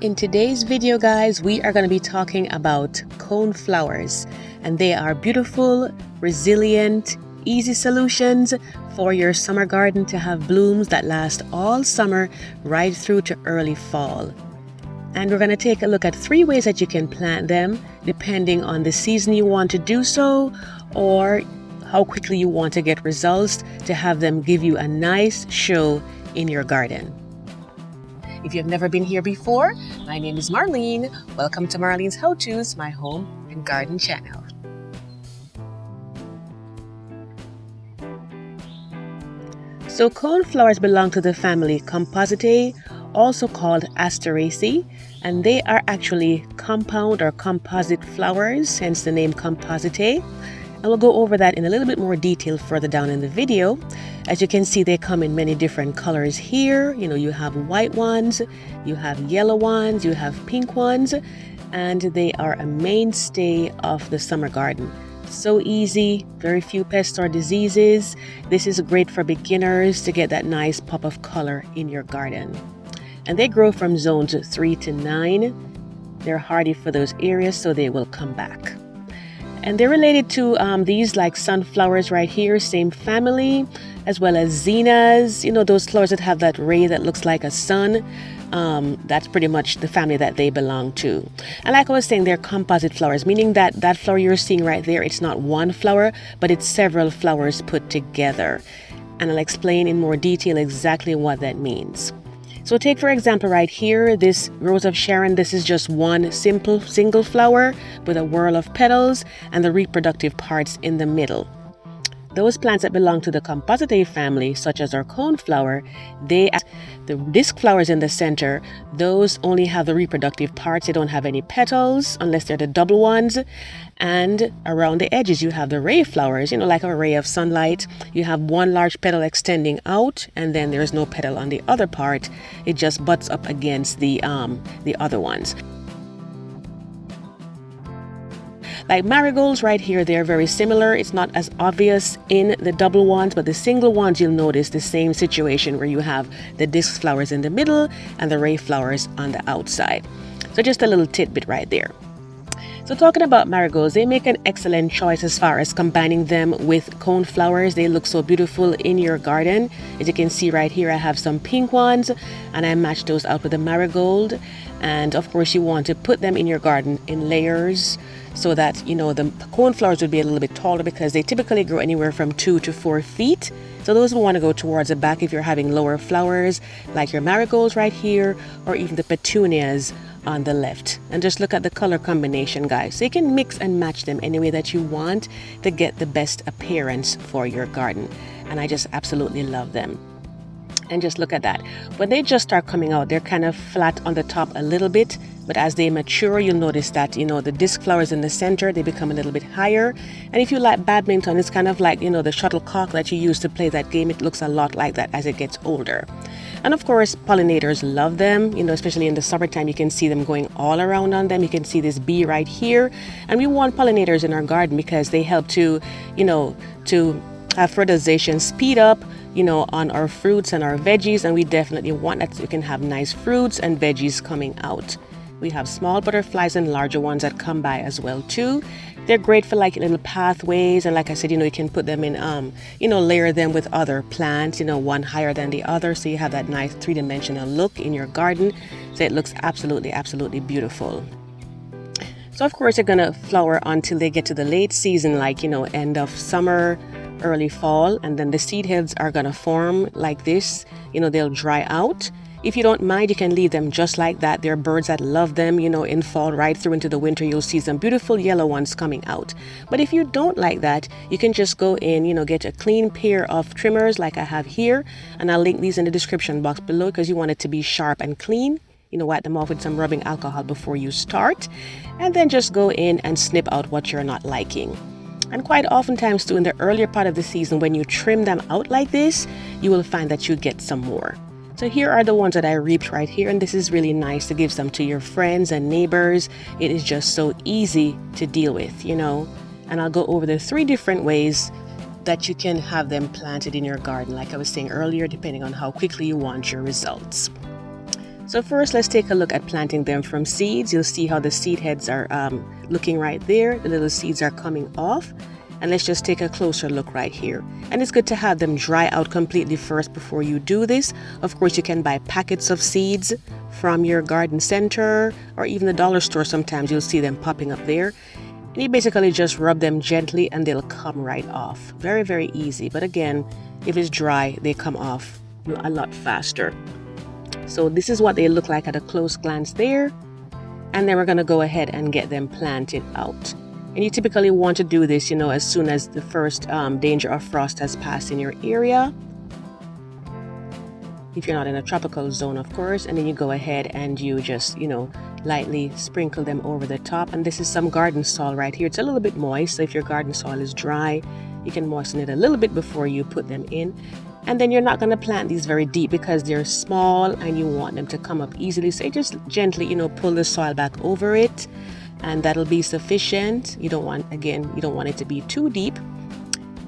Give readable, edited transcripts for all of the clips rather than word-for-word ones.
In today's video, guys, we are going to be talking about coneflowers, and they are beautiful, resilient, easy solutions for your summer garden to have blooms that last all summer right through to early fall. And we're going to take a look at 3 ways that you can plant them depending on the season you want to do so, or how quickly you want to get results to have them give you a nice show in your garden. If you've never been here before, my name is Marlene. Welcome to Marlene's How-Tos, my home and garden channel. So coneflowers belong to the family Compositae, also called Asteraceae, and they are actually compound or composite flowers, hence the name Compositae. And we'll go over that in a little bit more detail further down in the video. As you can see, they come in many different colors here. You have white ones, you have yellow ones, you have pink ones, and they are a mainstay of the summer garden. So easy, very few pests or diseases. This is great for beginners to get that nice pop of color in your garden. And they grow from zones 3 to 9. They're hardy for those areas, so they will come back. And they're related to these like sunflowers right here, same family, as well as zinnias, those flowers that have that ray that looks like a sun. That's pretty much the family that they belong to. And like I was saying, they're composite flowers, meaning that that flower you're seeing right there, it's not one flower, but it's several flowers put together. And I'll explain in more detail exactly what that means. So take, for example, right here, this Rose of Sharon. This is just one simple single flower with a whorl of petals and the reproductive parts in the middle. Those plants that belong to the Compositae family, such as our coneflower, the disc flowers in the center, those only have the reproductive parts. They don't have any petals unless they're the double ones. And around the edges, you have the ray flowers, like a ray of sunlight. You have one large petal extending out, and then there's no petal on the other part. It just butts up against the other ones. Like marigolds right here, they're very similar. It's not as obvious in the double ones, but the single ones, you'll notice the same situation where you have the disc flowers in the middle and the ray flowers on the outside. So just a little tidbit right there. So talking about marigolds, they make an excellent choice as far as combining them with coneflowers. They look so beautiful in your garden. As you can see right here, I have some pink ones and I matched those out with the marigold. And of course, you want to put them in your garden in layers so that, the coneflowers would be a little bit taller because they typically grow anywhere from 2 to 4 feet. So those will want to go towards the back if you're having lower flowers like your marigolds right here, or even the petunias on the left. And just look at the color combination, guys. So you can mix and match them any way that you want to get the best appearance for your garden. And I just absolutely love them. And just look at that. When they just start coming out, they're kind of flat on the top a little bit, but as they mature, you'll notice that, the disc flowers in the center, they become a little bit higher. And if you like badminton, it's kind of like, the shuttlecock that you use to play that game. It looks a lot like that as it gets older. And of course, pollinators love them, especially in the summertime. You can see them going all around on them. You can see this bee right here. And we want pollinators in our garden because they help to have fertilization speed up, on our fruits and our veggies. And we definitely want that so we can have nice fruits and veggies coming out. We have small butterflies and larger ones that come by as well too. They're great for like little pathways, and like I said, you can put them in, layer them with other plants, one higher than the other, so you have that nice 3-dimensional look in your garden. So it looks absolutely, absolutely beautiful. So of course, they're gonna flower until they get to the late season, like end of summer, early fall, and then the seed heads are gonna form like this. They'll dry out. If you don't mind, you can leave them just like that. There are birds that love them, in fall right through into the winter. You'll see some beautiful yellow ones coming out. But if you don't like that, you can just go in, get a clean pair of trimmers like I have here. And I'll link these in the description box below because you want it to be sharp and clean. Wipe them off with some rubbing alcohol before you start. And then just go in and snip out what you're not liking. And quite oftentimes too, in the earlier part of the season, when you trim them out like this, you will find that you get some more. So here are the ones that I reaped right here, and this is really nice to give some to your friends and neighbors. It is just so easy to deal with, And I'll go over the 3 different ways that you can have them planted in your garden, like I was saying earlier, depending on how quickly you want your results. So first, let's take a look at planting them from seeds. You'll see how the seed heads are looking right there. The little seeds are coming off. And let's just take a closer look right here. And it's good to have them dry out completely first before you do this. Of course, you can buy packets of seeds from your garden center or even the dollar store. Sometimes you'll see them popping up there. And you basically just rub them gently and they'll come right off. Very, very easy. But again, if it's dry, they come off a lot faster. So this is what they look like at a close glance there. And then we're going to go ahead and get them planted out. And you typically want to do this, as soon as the first danger of frost has passed in your area. If you're not in a tropical zone, of course. And then you go ahead and you just, lightly sprinkle them over the top. And this is some garden soil right here. It's a little bit moist. So if your garden soil is dry, you can moisten it a little bit before you put them in. And then you're not going to plant these very deep because they're small and you want them to come up easily. So you just gently, pull the soil back over it. And that'll be sufficient. You don't want it to be too deep.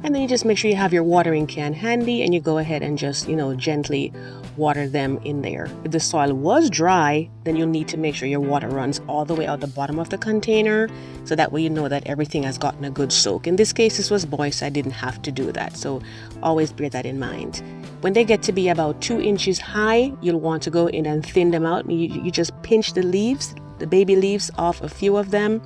And then you just make sure you have your watering can handy and you go ahead and just, gently water them in there. If the soil was dry, then you'll need to make sure your water runs all the way out the bottom of the container. So that way you know that everything has gotten a good soak. In this case, this was moist. I didn't have to do that. So always bear that in mind. When they get to be about 2 inches high, you'll want to go in and thin them out. You just pinch the leaves, the baby leaves off a few of them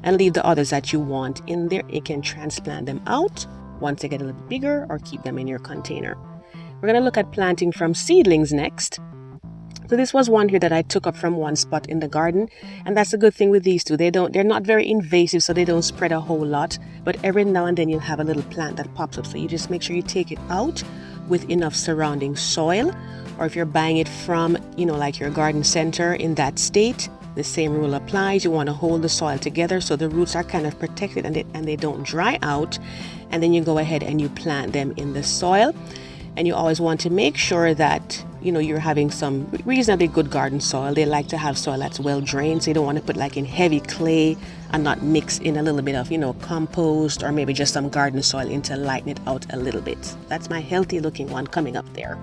and leave the others that you want in there. You can transplant them out once they get a little bigger or keep them in your container. We're going to look at planting from seedlings next. So this was one here that I took up from one spot in the garden. And that's a good thing with these two. They're not very invasive, so they don't spread a whole lot. But every now and then you'll have a little plant that pops up. So you just make sure you take it out with enough surrounding soil. Or if you're buying it from, like your garden center in that state, the same rule applies. You want to hold the soil together so the roots are kind of protected and they don't dry out. And then you go ahead and you plant them in the soil. And you always want to make sure that, you're having some reasonably good garden soil. They like to have soil that's well drained. So you don't want to put like in heavy clay and not mix in a little bit of, compost or maybe just some garden soil in to lighten it out a little bit. That's my healthy looking one coming up there.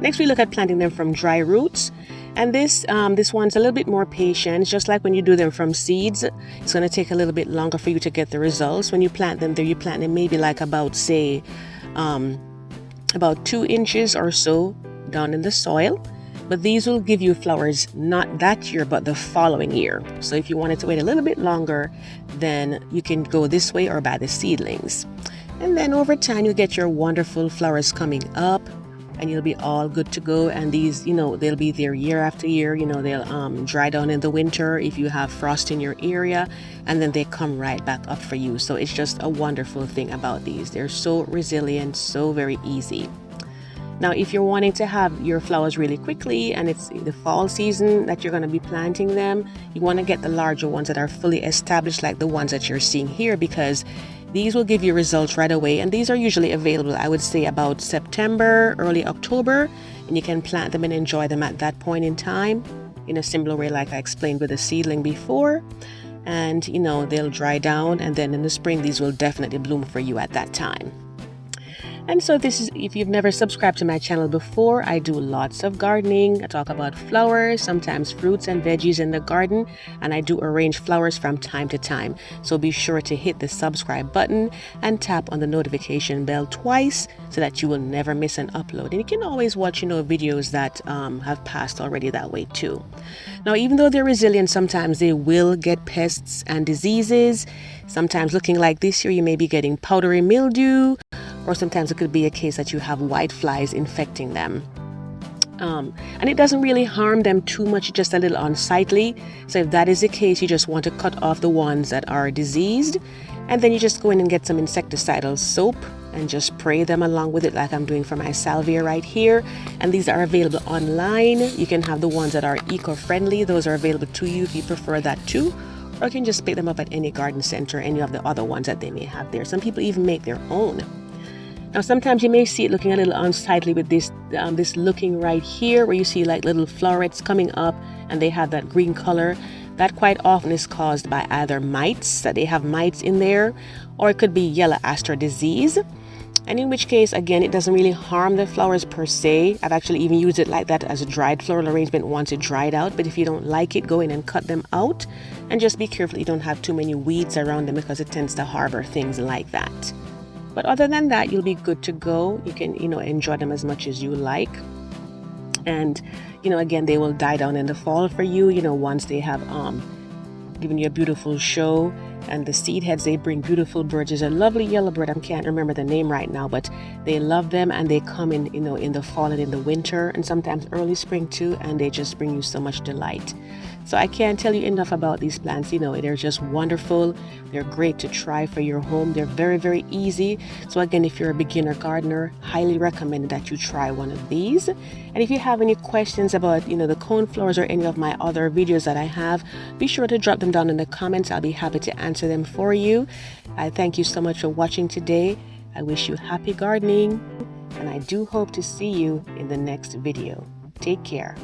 Next, we look at planting them from dry roots. And this one's a little bit more patient. It's just like when you do them from seeds, it's going to take a little bit longer for you to get the results. When you plant them there, you plant them maybe like about 2 inches or so down in the soil. But these will give you flowers not that year, but the following year. So if you wanted to wait a little bit longer, then you can go this way or buy the seedlings. And then over time, you'll get your wonderful flowers coming up. And you'll be all good to go. And these, they'll be there year after year. They'll dry down in the winter if you have frost in your area. And then they come right back up for you. So it's just a wonderful thing about these. They're so resilient, so very easy. Now, if you're wanting to have your flowers really quickly and it's the fall season that you're going to be planting them, you want to get the larger ones that are fully established, like the ones that you're seeing here, because these will give you results right away. And these are usually available, I would say, about September, early October. And you can plant them and enjoy them at that point in time in a similar way like I explained with the seedling before. And, they'll dry down. And then in the spring, these will definitely bloom for you at that time. And so if you've never subscribed to my channel before, I do lots of gardening. I talk about flowers, sometimes fruits and veggies in the garden, and I do arrange flowers from time to time. So be sure to hit the subscribe button and tap on the notification bell twice so that you will never miss an upload. And you can always watch, videos that have passed already that way too. Now, even though they're resilient, sometimes they will get pests and diseases. Sometimes looking like this here, you may be getting powdery mildew, or sometimes it could be a case that you have white flies infecting them. And it doesn't really harm them too much, just a little unsightly. So if that is the case, you just want to cut off the ones that are diseased. And then you just go in and get some insecticidal soap and just spray them along with it like I'm doing for my salvia right here. And these are available online. You can have the ones that are eco-friendly. Those are available to you if you prefer that too. Or you can just pick them up at any garden center, any of the other ones that they may have there. Some people even make their own. Now, sometimes you may see it looking a little unsightly with this looking right here where you see like little florets coming up and they have that green color. That quite often is caused by either mites, that they have mites in there, or it could be yellow aster disease. And in which case, again, it doesn't really harm the flowers per se. I've actually even used it like that as a dried floral arrangement once it dried out. But if you don't like it, go in and cut them out. And just be careful you don't have too many weeds around them, because it tends to harbor things like that. But other than that, you'll be good to go. You can, enjoy them as much as you like. And, again, they will die down in the fall for you, once they have given you a beautiful show. And the seed heads, they bring beautiful birds. There's a lovely yellow bird, I can't remember the name right now, but they love them, and they come in, in the fall and in the winter, and sometimes early spring too, and they just bring you so much delight. So I can't tell you enough about these plants. They're just wonderful. They're great to try for your home. They're very, very easy. So again, if you're a beginner gardener, highly recommend that you try one of these. And if you have any questions about, the coneflowers or any of my other videos that I have, be sure to drop them down in the comments. I'll be happy to answer them for you. I thank you so much for watching today. I wish you happy gardening, and I do hope to see you in the next video. Take care.